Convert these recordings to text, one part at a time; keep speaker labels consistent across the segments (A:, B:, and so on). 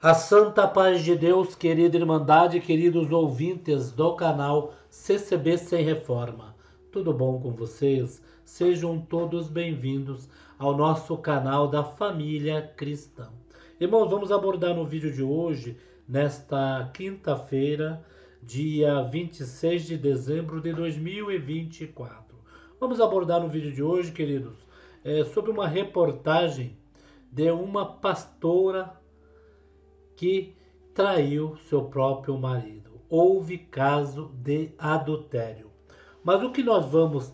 A: A santa paz de Deus, querida Irmandade, queridos ouvintes do canal CCB Sem Reforma. Tudo bom com vocês? Sejam todos bem-vindos ao nosso canal da família cristã. Irmãos, vamos abordar no vídeo de hoje, nesta quinta-feira, dia 26 de dezembro de 2024. Vamos abordar no vídeo de hoje, queridos, sobre uma reportagem de uma pastora que traiu seu próprio marido. Houve caso de adultério. Mas o que nós vamos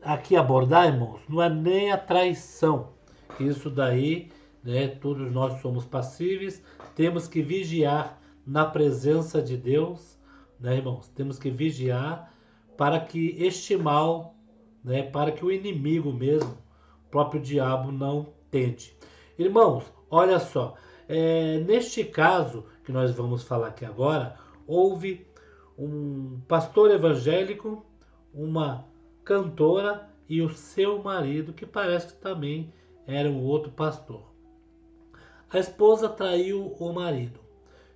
A: aqui abordar, irmãos, não é nem a traição. Isso daí, né, todos nós somos passíveis, temos que vigiar na presença de Deus, né, irmãos? Temos que vigiar para que este mal, né, para que o inimigo mesmo, o próprio diabo, não tente. Irmãos, olha só, neste caso que nós vamos falar aqui agora, houve um pastor evangélico, uma cantora e o seu marido, que parece que também era um outro pastor. A esposa traiu o marido,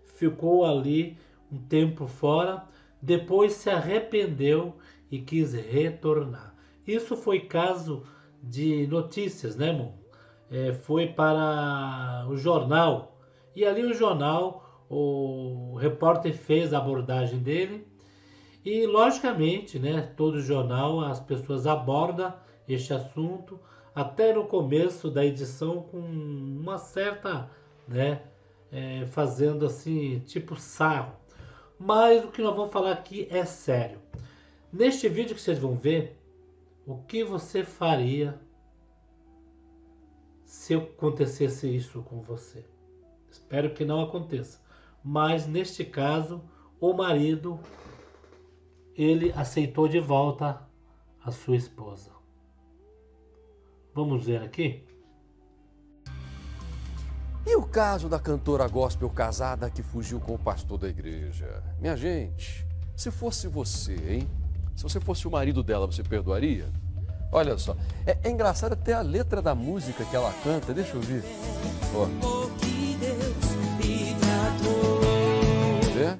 A: ficou ali um tempo fora, depois se arrependeu e quis retornar. Isso foi caso de notícias, né, irmão? Foi para o jornal, e ali o jornal, o repórter fez a abordagem dele, e logicamente, né, todo jornal as pessoas abordam este assunto, até no começo da edição com uma certa, né, fazendo assim, tipo sarro. Mas o que nós vamos falar aqui é sério. Neste vídeo que vocês vão ver, o que você faria se acontecesse isso com você? Espero que não aconteça. Mas neste caso, o marido, ele aceitou de volta a sua esposa. Vamos ver aqui.
B: E o caso da cantora gospel casada que fugiu com o pastor da igreja? Minha gente, se fosse você, hein? Se você fosse o marido dela, você perdoaria? Olha só, é engraçado até a letra da música que ela canta, deixa eu ouvir. Ó. Vê?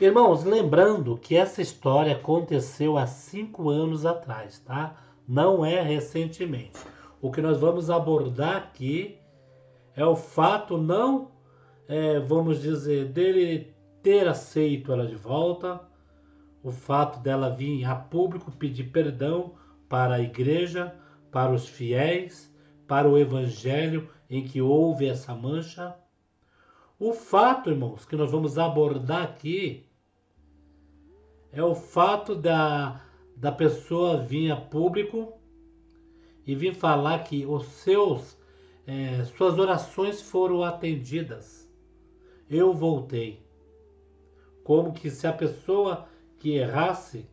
A: Irmãos, lembrando que essa história aconteceu há 5 anos atrás, tá? Não é recentemente. O que nós vamos abordar aqui é o fato não, vamos dizer, dele ter aceito ela de volta, o fato dela vir a público pedir perdão para a igreja, para os fiéis, para o evangelho em que houve essa mancha. O fato, irmãos, que nós vamos abordar aqui é o fato da pessoa vir a público e vir falar que suas orações foram atendidas. Eu voltei. Como que se a pessoa que errasse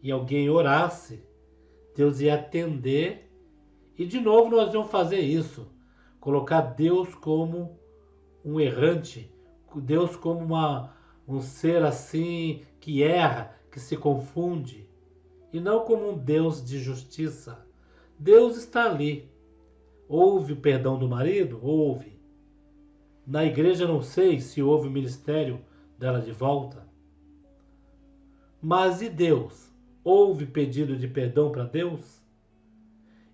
A: e alguém orasse, Deus ia atender. E de novo nós vamos fazer isso. Colocar Deus como um errante. Deus como um ser assim que erra, que se confunde. E não como um Deus de justiça. Deus está ali. Houve o perdão do marido? Houve. Na igreja não sei se houve o ministério dela de volta. Mas e Deus? Houve pedido de perdão para Deus?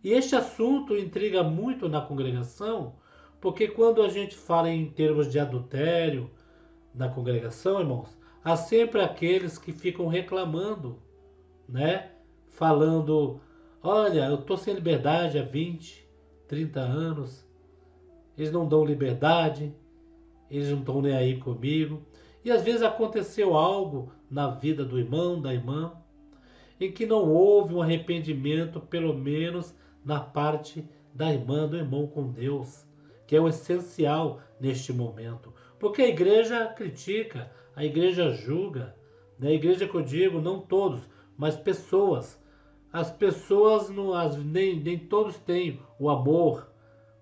A: E este assunto intriga muito na congregação, porque quando a gente fala em termos de adultério na congregação, irmãos, há sempre aqueles que ficam reclamando, né? Falando, olha, eu estou sem liberdade há 20, 30 anos, eles não dão liberdade, eles não estão nem aí comigo. E às vezes aconteceu algo na vida do irmão, da irmã, em que não houve um arrependimento, pelo menos na parte da irmã, do irmão com Deus, que é o essencial neste momento. Porque a igreja critica, a igreja julga, né? A igreja que eu digo, não todos, mas pessoas. As pessoas, nem todos têm o amor,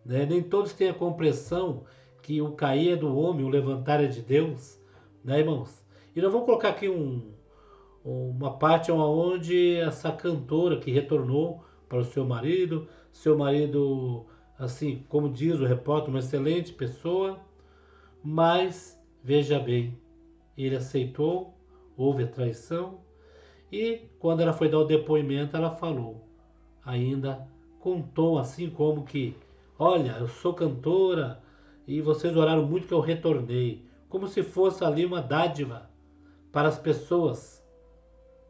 A: né? Nem todos têm a compreensão que o cair é do homem, o levantar é de Deus, né, irmãos? E nós vamos colocar aqui uma parte onde essa cantora que retornou para o seu marido, assim, como diz o repórter, uma excelente pessoa, mas veja bem, ele aceitou, houve a traição, e quando ela foi dar o depoimento, ela falou, ainda com um tom assim como que, olha, eu sou cantora e vocês oraram muito que eu retornei, como se fosse ali uma dádiva para as pessoas,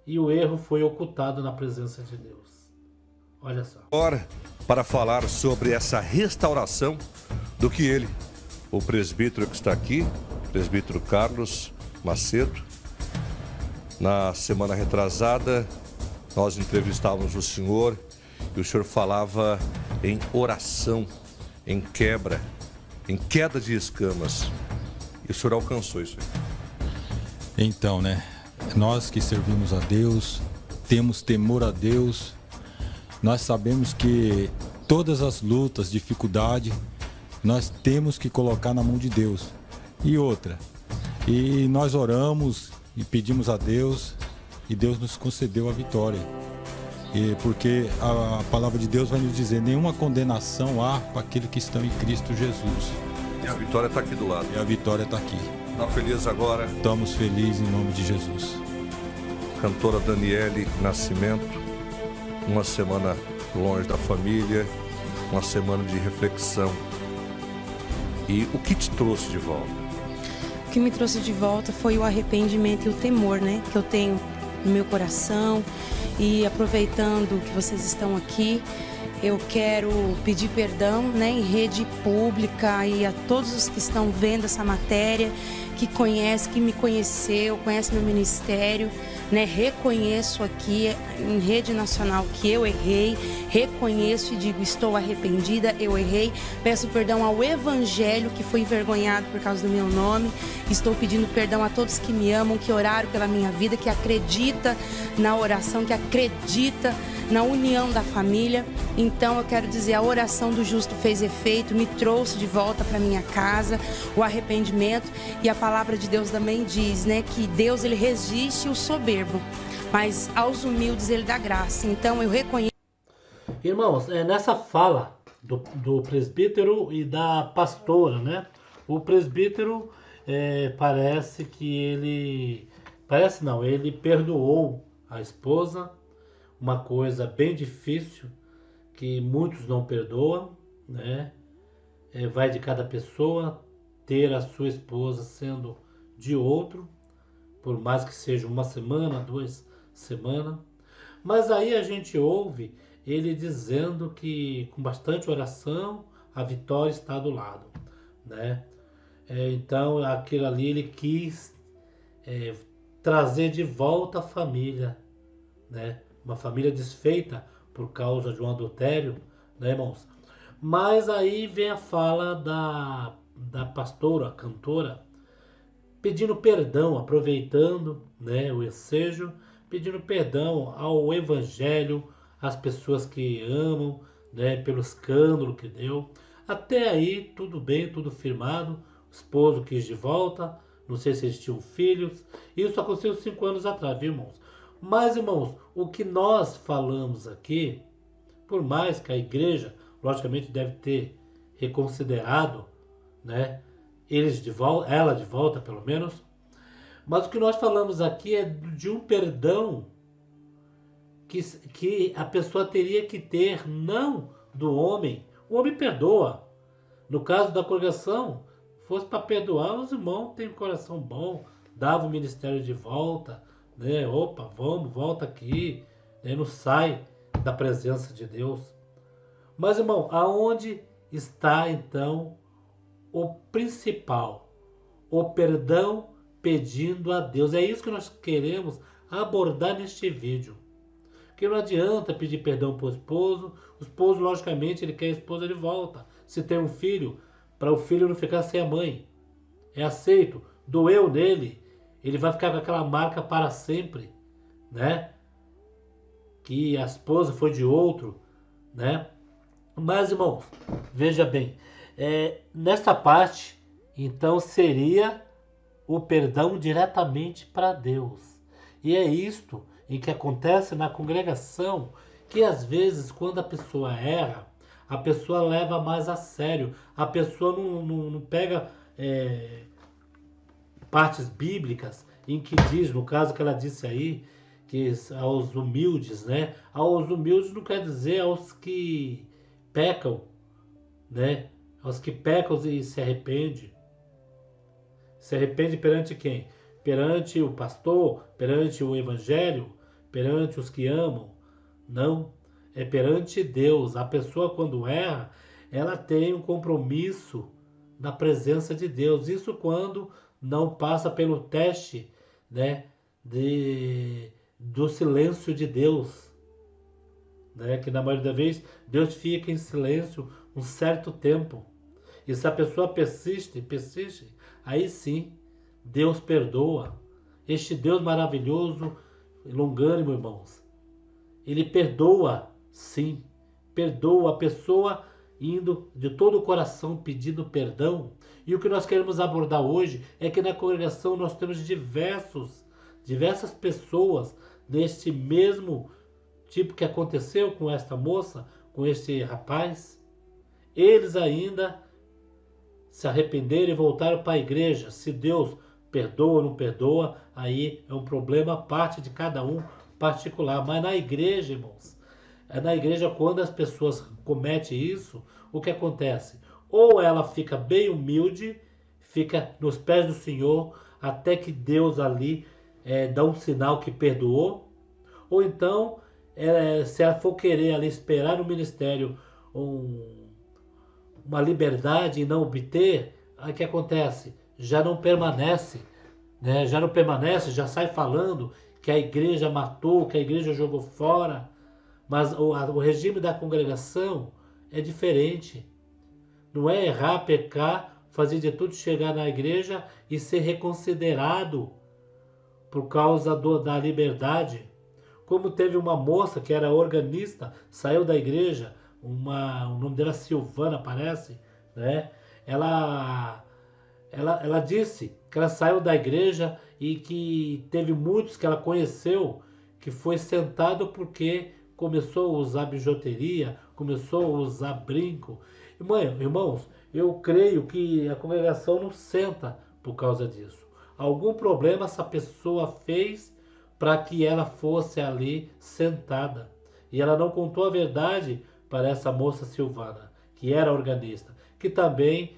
A: e o erro foi ocultado na presença de Deus. Olha só.
C: Agora, para falar sobre essa restauração do que ele, o presbítero que está aqui, presbítero Carlos Macedo, na semana retrasada, nós entrevistávamos o senhor e o senhor falava em oração, em queda de escamas. E o senhor alcançou isso aí.
D: Então, nós que servimos a Deus, temos temor a Deus, nós sabemos que todas as lutas, dificuldades, nós temos que colocar na mão de Deus. E outra, e nós oramos e pedimos a Deus e Deus nos concedeu a vitória. E porque a palavra de Deus vai nos dizer, nenhuma condenação há para aquele que estão em Cristo Jesus.
C: E a vitória está aqui do lado.
D: E a vitória está aqui.
C: Está feliz agora?
D: Estamos felizes em nome de Jesus.
C: Cantora Daniele Nascimento, uma semana longe da família, uma semana de reflexão. E o que te trouxe de volta?
E: O que me trouxe de volta foi o arrependimento e o temor, que eu tenho no meu coração. E aproveitando que vocês estão aqui, eu quero pedir perdão, em rede pública e a todos os que estão vendo essa matéria, que me conheceu, conhece meu ministério, Reconheço aqui em rede nacional que eu errei, reconheço e digo, estou arrependida, eu errei, peço perdão ao Evangelho que foi envergonhado por causa do meu nome, estou pedindo perdão a todos que me amam, que oraram pela minha vida, que acredita na oração, que acredita na união da família. Então eu quero dizer, a oração do justo fez efeito, me trouxe de volta para minha casa, o arrependimento, e a palavra de Deus também diz, que Deus ele resiste o soberbo, mas aos humildes ele dá graça. Então eu reconheço.
A: Irmãos, nessa fala do presbítero e da pastora, o presbítero parece que ele perdoou a esposa, uma coisa bem difícil que muitos não perdoam, vai de cada pessoa ter a sua esposa sendo de outro, por mais que seja uma semana, 2 semanas. Mas aí a gente ouve ele dizendo que com bastante oração a vitória está do lado, então aquilo ali ele quis trazer de volta a família, uma família desfeita por causa de um adultério, irmãos? Mas aí vem a fala da pastora, a cantora, pedindo perdão, aproveitando o ensejo, pedindo perdão ao Evangelho, às pessoas que amam, pelo escândalo que deu. Até aí, tudo bem, tudo firmado, o esposo quis de volta, não sei se eles tinham filhos, isso aconteceu 5 anos atrás, viu, irmãos? Mas, irmãos, o que nós falamos aqui, por mais que a igreja, logicamente, deve ter reconsiderado, ela de volta, pelo menos, mas o que nós falamos aqui é de um perdão que a pessoa teria que ter, não do homem. O homem perdoa. No caso da congregação, fosse para perdoar, os irmãos têm um coração bom, dava o ministério de volta, opa, vamos, volta aqui, não sai da presença de Deus. Mas, irmão, aonde está então o principal? O perdão pedindo a Deus. É isso que nós queremos abordar neste vídeo. Porque não adianta pedir perdão para o esposo, logicamente, ele quer a esposa de volta. Se tem um filho, para o filho não ficar sem a mãe. É aceito, doeu nele, ele vai ficar com aquela marca para sempre, que a esposa foi de outro, Mas, irmãos, veja bem, nessa parte, então, seria o perdão diretamente para Deus. E é isto em que acontece na congregação, que às vezes quando a pessoa erra, a pessoa leva mais a sério, a pessoa não pega partes bíblicas em que diz, no caso que ela disse aí, que aos humildes, né? Aos humildes não quer dizer aos que pecam, né? Aos que pecam e se arrependem. Se arrepende perante quem? Perante o pastor, perante o evangelho, perante os que amam. Não, é perante Deus. A pessoa quando erra, ela tem um compromisso na presença de Deus. Isso quando não passa pelo teste, né, do silêncio de Deus, né, que na maioria das vezes Deus fica em silêncio um certo tempo. E se a pessoa persiste, aí sim, Deus perdoa. Este Deus maravilhoso, longânimo, irmãos, Ele perdoa, sim, perdoa a pessoa indo de todo o coração pedindo perdão. E o que nós queremos abordar hoje é que na congregação nós temos diversas pessoas neste mesmo tipo que aconteceu com esta moça, com este rapaz. Eles ainda se arrependeram e voltaram para a igreja. Se Deus perdoa ou não perdoa, aí é um problema à parte de cada um particular. Mas na igreja, irmãos, na igreja quando as pessoas cometem isso, o que acontece? Ou ela fica bem humilde, fica nos pés do Senhor, até que Deus ali dá um sinal que perdoou. Ou então, se ela for querer ali esperar no ministério uma liberdade e não obter, aí o que acontece? Já não permanece, né? Já não permanece, já sai falando que a igreja matou, que a igreja jogou fora. Mas o regime da congregação é diferente. Não é errar, pecar, fazer de tudo, chegar na igreja e ser reconsiderado por causa da liberdade. Como teve uma moça que era organista, saiu da igreja, o nome dela Silvana, parece, né? Ela disse que ela saiu da igreja e que teve muitos que ela conheceu que foi sentado porque começou a usar bijuteria, começou a usar brinco. Irmãos, eu creio que a congregação não senta por causa disso. Algum problema essa pessoa fez para que ela fosse ali sentada. E ela não contou a verdade para essa moça Silvana, que era organista, que também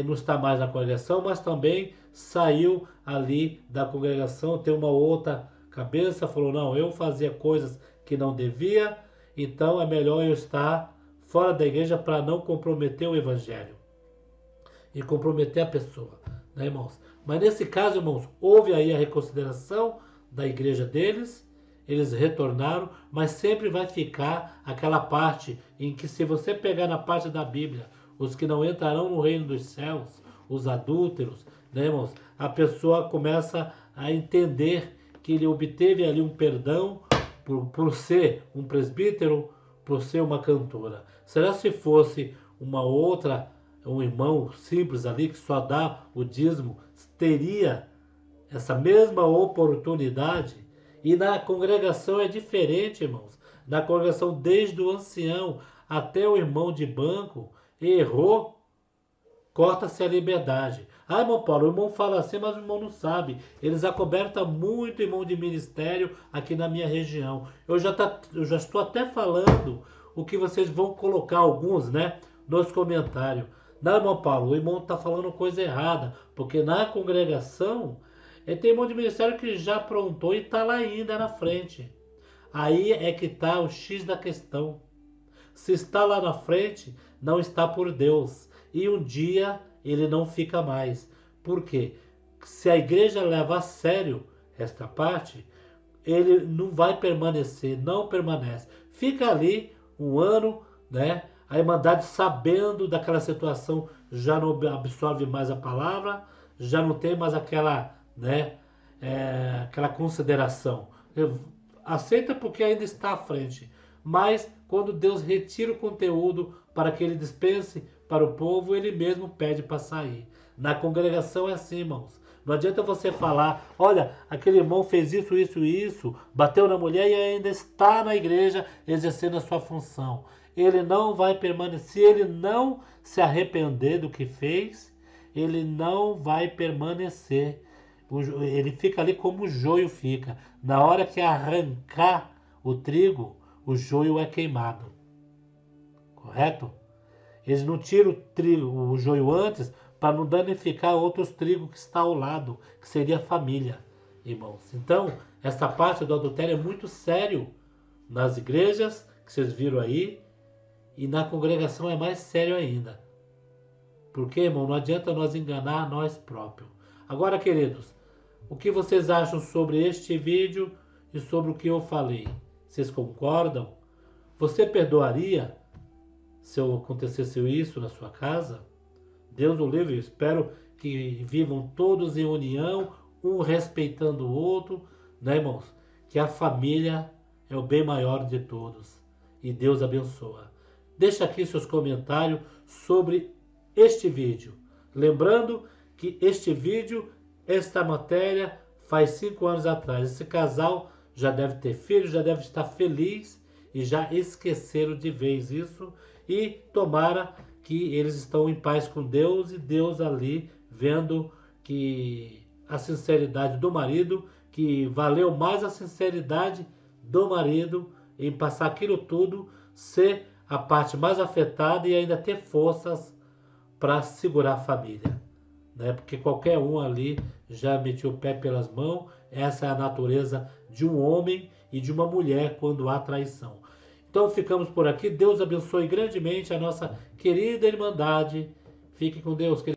A: não está mais na congregação, mas também saiu ali da congregação, tem uma outra cabeça, falou, não, eu fazia coisas que não devia, então é melhor eu estar fora da igreja para não comprometer o evangelho e comprometer a pessoa, né, irmãos? Mas nesse caso, irmãos, houve aí a reconsideração da igreja deles, eles retornaram, mas sempre vai ficar aquela parte em que, se você pegar na parte da Bíblia, os que não entrarão no reino dos céus, os adúlteros, né, irmãos? A pessoa começa a entender que ele obteve ali um perdão por ser um presbítero, por ser uma cantora. Será se fosse um irmão simples ali que só dá o dízimo, teria essa mesma oportunidade? E na congregação é diferente, irmãos. Na congregação, desde o ancião até o irmão de banco, errou, corta-se a liberdade. Ah, irmão Paulo, o irmão fala assim, mas o irmão não sabe. Eles acobertam muito irmão de ministério aqui na minha região. Eu já estou até falando o que vocês vão colocar, alguns, né, nos comentários. Não, irmão Paulo, o irmão está falando coisa errada, porque na congregação tem irmão de ministério que já aprontou e está lá ainda na frente. Aí é que está o X da questão. Se está lá na frente, não está por Deus. E um dia ele não fica mais. Por quê? Se a igreja leva a sério esta parte, ele não vai permanecer, não permanece. Fica ali um ano, né? A Irmandade, sabendo daquela situação, já não absorve mais a palavra, já não tem mais aquela, né, aquela consideração. Aceita porque ainda está à frente. Mas quando Deus retira o conteúdo para que ele dispense para o povo, ele mesmo pede para sair. Na congregação é assim, irmãos. Não adianta você falar, olha, aquele irmão fez isso, isso e isso, bateu na mulher e ainda está na igreja exercendo a sua função. Ele não vai permanecer, se ele não se arrepender do que fez, ele não vai permanecer. Ele fica ali como o joio fica. Na hora que arrancar o trigo, o joio é queimado. Correto? Eles não tiram o joio antes para não danificar outros trigos que está ao lado, que seria a família, irmãos. Então, essa parte do adultério é muito sério nas igrejas, que vocês viram aí, e na congregação é mais sério ainda. Porque, irmão, não adianta nós enganar nós próprios. Agora, queridos, o que vocês acham sobre este vídeo e sobre o que eu falei? Vocês concordam? Você perdoaria se acontecesse isso na sua casa? Deus o livre, eu espero que vivam todos em união, um respeitando o outro, né, irmãos? Que a família é o bem maior de todos. E Deus abençoa. Deixa aqui seus comentários sobre este vídeo. Lembrando que este vídeo, esta matéria, faz 5 anos atrás. Esse casal já deve ter filho, já deve estar feliz e já esqueceram de vez isso. E tomara que eles estão em paz com Deus e Deus ali vendo que a sinceridade do marido, que valeu mais a sinceridade do marido em passar aquilo tudo, ser a parte mais afetada e ainda ter forças para segurar a família, né? Porque qualquer um ali já metiu o pé pelas mãos. Essa é a natureza de um homem e de uma mulher quando há traição. Então ficamos por aqui. Deus abençoe grandemente a nossa querida Irmandade. Fique com Deus, querido.